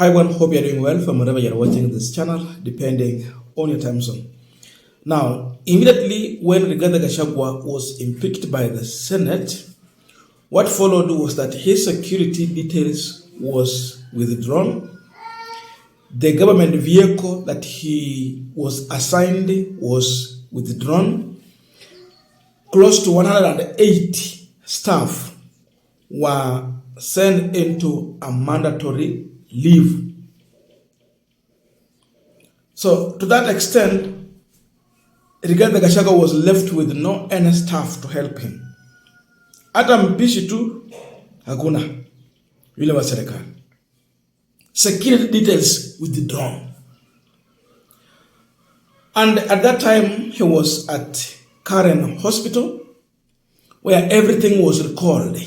Hi everyone, hope you're doing well from wherever you're watching this channel, depending on your time zone. Now, immediately when Rigathi Gachagwa was impeached by the Senate, what followed was that his security details was withdrawn. The government vehicle that he was assigned was withdrawn. Close to 180 staff were sent into a mandatory leave. So to that extent, Rigathi Gachagwa was left with no any staff to help him. Hata mpishi tu hakuna yule wa serikali. Security details withdrawn. And at that time, he was at Karen Hospital, where everything was recalled.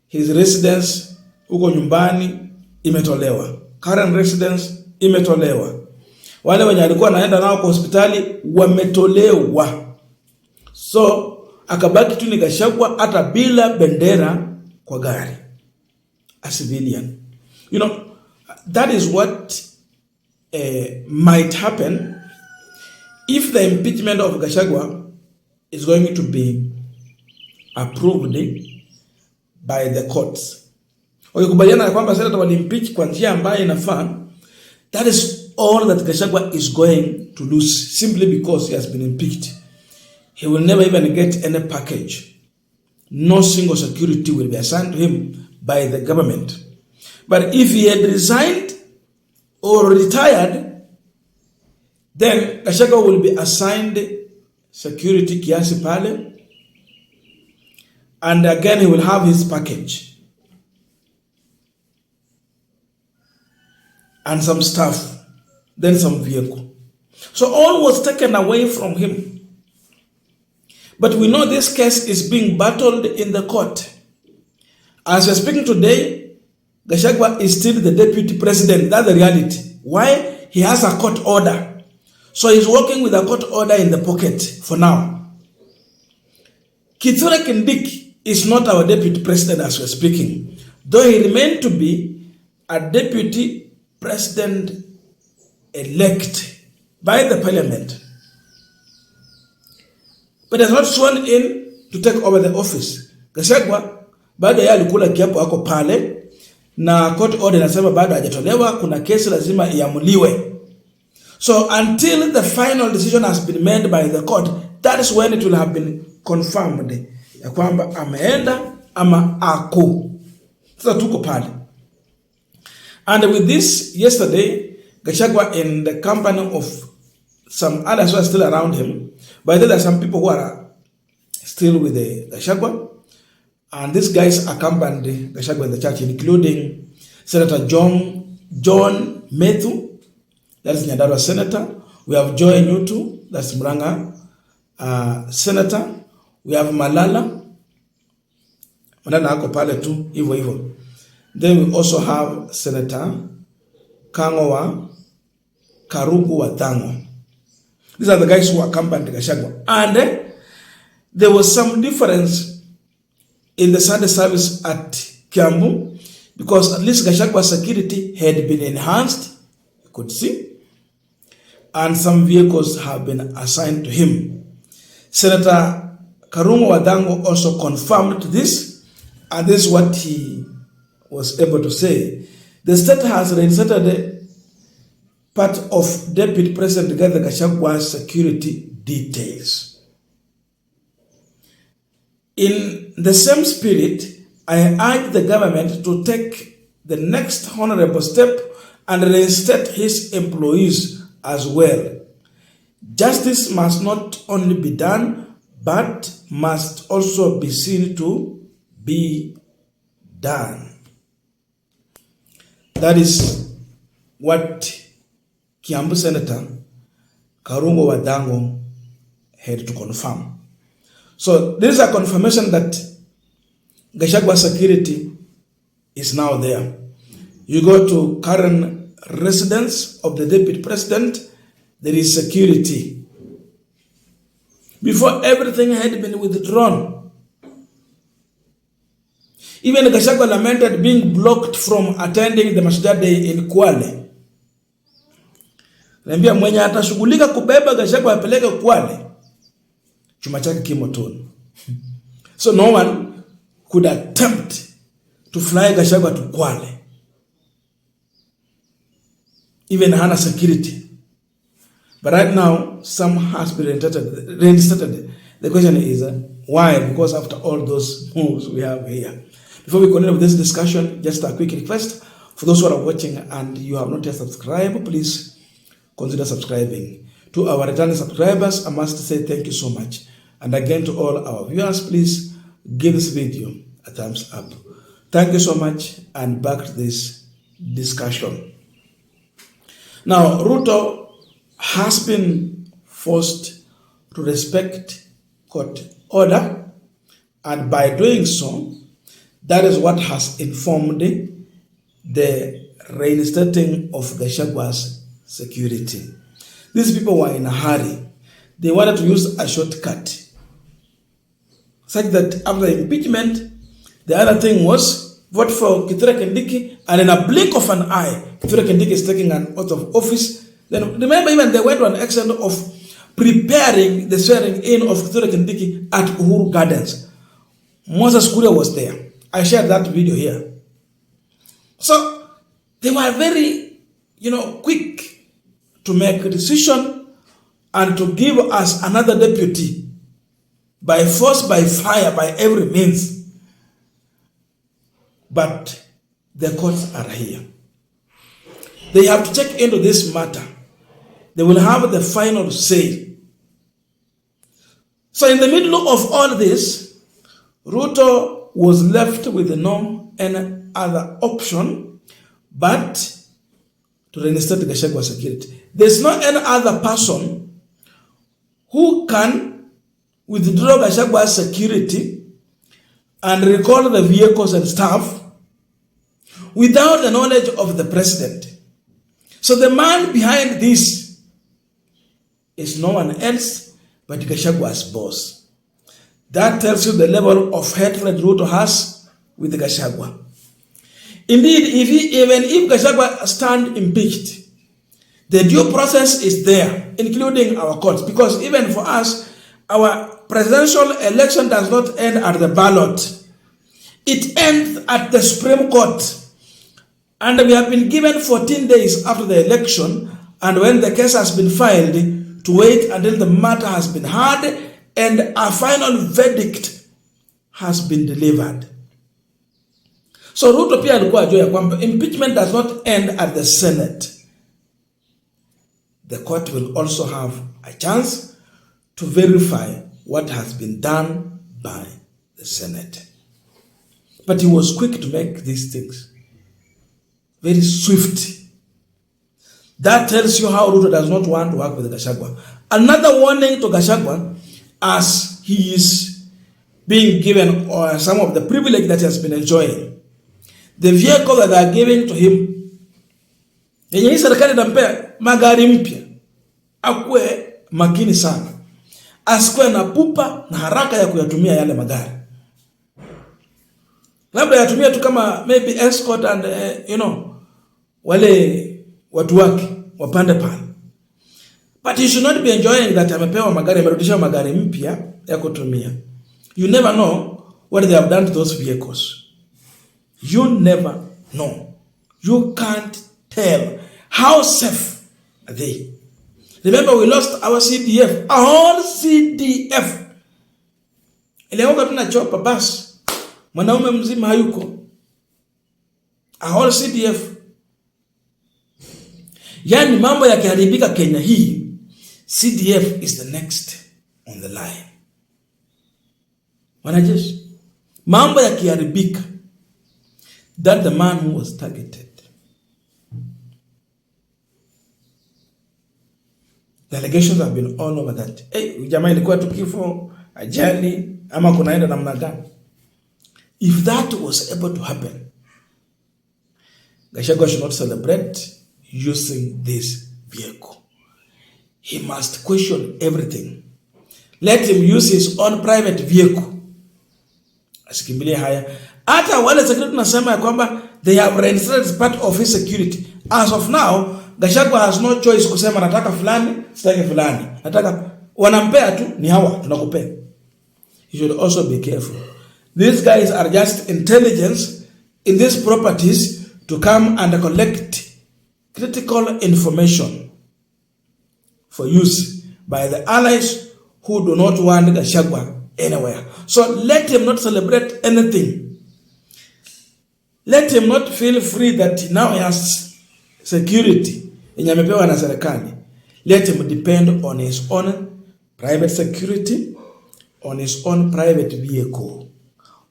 His residence huko nyumbani imetolewa. Karen residence imetolewa. Wale wenye alikuwa anaenda nao kwa hospitali wametolewa. So akabaki tu ni Gachagwa hata bila bendera kwa gari. A civilian. You know, that is what might happen if the impeachment of Gachagwa is going to be approved by the courts. Wakikubaliana na kwamba senata walimpeach kwa njia ambayo inafaa, that is all that Gachagwa is going to lose simply because he has been impeached. He will never even get any package. No single security will be assigned to him by the government. But if he had resigned or retired, then Gachagwa will be assigned security kiasi pale, and again he will have his package and some stuff, then some vehicle. So all was taken away from him. But we know this case is being battled in the court. As we're speaking today, Gachagwa is still the deputy president. That's the reality. Why? He has a court order. So he's working with a court order in the pocket for now. Kithure Kindiki is not our deputy president as we're speaking, though he remained to be a deputy president elect by the parliament, but has not sworn in to take over the office. Gachagwa bado yeye alikula kiapo hako pale, na court order inasema bado hajatolewa, kuna kesi lazima iamuliwe. So until the final decision has been made by the court, that is when it will have been confirmed ya kwamba ameenda ama ako. Sasa tuko pale. And with this, yesterday, Gachagwa in the company of some others who are still around him, but there are some people who are still with the Gachagwa, and these guys accompanied Gachagwa in the church, including Senator John Methu, that is Nyandarua Senator. We have Joy Nyutu, that's Murang'a Senator. We have Malala hako pale tu, hivyo. Then we also have Senator Kang'owa Karugu Watango. These are the guys who accompanied Gachagwa. And there was some difference in the Sunday service at Kiambu, because at least Gachagwa's security had been enhanced, you could see, and some vehicles have been assigned to him. Senator Karungu Watango also confirmed this, and this is what he was able to say. The state has reinstated part of Deputy President Rigathi Gachagwa's security details. In the same spirit, I urge the government to take the next honorable step and reinstate his employees as well. Justice must not only be done, but must also be seen to be done. That is what Kiambu Senator Karungu Watango had to confirm. So there is a confirmation that Gachagwa's security is now there. You go to current residence of the deputy president, there is security. Before everything had been withdrawn, Even Gachagwa lamented being blocked from attending the Mashujaa Day in Kwale. Naambia mwenye atashughulika kubeba Gachagwa apeleke Kwale, chuma chake kimotoni. So no one could attempt to fly Gachagwa to Kwale. Even hana security. But right now, some has been reinstated. The question is, why? Because after all those moves we have here. Before we continue with this discussion, just a quick request. For those who are watching and you have not yet subscribed, please consider subscribing. To our returning subscribers, I must say thank you so much. And again to all our viewers, please give this video a thumbs up. Thank you so much, and back to this discussion. Now, Ruto has been forced to respect court order, and by doing so, that is what has informed the reinstating of Gachagwa's security. These people were in a hurry. They wanted to use a shortcut, such that after impeachment, the other thing was vote for Kithure Kindiki, and in a blink of an eye, Kithure Kindiki is taking an oath of office. Then remember, even they went to an extent of preparing the swearing in of Kithure Kindiki at Uhuru Gardens. Moses Kuria was there. I shared that video here. So they were very, quick to make a decision and to give us another deputy by force, by fire, by every means. But the courts are here. They have to check into this matter. They will have the final say. So in the middle of all this, Ruto was left with no any other option but to reinstate Gachagwa security. There's no any other person who can withdraw Gachagwa's security and recall the vehicles and stuff without the knowledge of the president. So the man behind this is no one else but Gachagwa's boss. That tells you the level of hatred Ruto has with Gachagwa. Indeed, even if Gachagwa stand impeached, the due process is there, including our courts, because even for us, our presidential election does not end at the ballot. It ends at the Supreme Court. And we have been given 14 days after the election, and when the case has been filed, to wait until the matter has been heard and a final verdict has been delivered. So Ruto pia alikuwa ajua kwamba impeachment does not end at the Senate. The court will also have a chance to verify what has been done by the Senate. But he was quick to make these things. Very swift. That tells you how Ruto does not want to work with Gachagwa. Another warning to Gachagwa, as he is being given some of the privilege that he has been enjoying. The vehicle that they are giving to him, yenye hii serikali inampea magari mpya, akuwe makini sana. Asikuwe na pupa na haraka ya kuyatumia yale magari. Labda yatumia tu kama maybe escort and wale watu wake wapande pale. But you should not be enjoying that amepewa magari, amerudisha magari mpya ya kutumia. You never know what they have done to those vehicles. You never know. You can't tell how safe are they. Remember, we lost our CDF, our CDF. Ilioga tunachopa basi. Mwanaume mzima hayuko. Our CDF. Yani mambo yakiharibika Kenya hii, CDF is the next on the line. Wanajeshi, mambo yakiharibika, that the man who was targeted. The allegations have been all over that. Jamaa ilikuwa tu kifo, ajali, ama kunaenda namna gani. If that was able to happen, Gachagwa should not celebrate using this vehicle. He must question everything. Let him use his own private vehicle. Asikimbilie haya. Hata wale security nasema ya kwamba they have reinstated as part of his security. As of now, Gachagwa has no choice kusema nataka fulani, sitaki fulani. Nataka wanampea tu ni hawa tunakupea. You should also be careful. These guys are just intelligence in these properties to come and collect critical information for use by the allies who do not want Gachagwa anywhere. So let him not celebrate anything. Let him not feel free that now he has security yenye amepewa na serikali. Let him depend on his own private security, on his own private vehicle,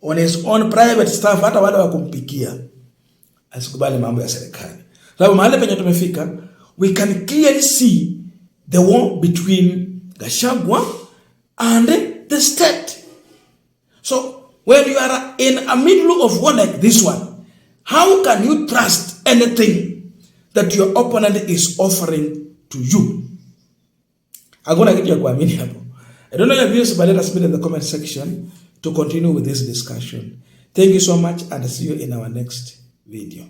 on his own private staff, hata wale wa kumpikia. Asikubali mambo ya serikali. Sababu mahali penye tumefika, we can clearly see the war between Gachagwa and the state. So when you are in a middle of war like this one, how can you trust anything that your opponent is offering to you? Hakuna kitu ya kuamini hapo. I don't know your views, but let us put in the comment section to continue with this discussion. Thank you so much and see you in our next video.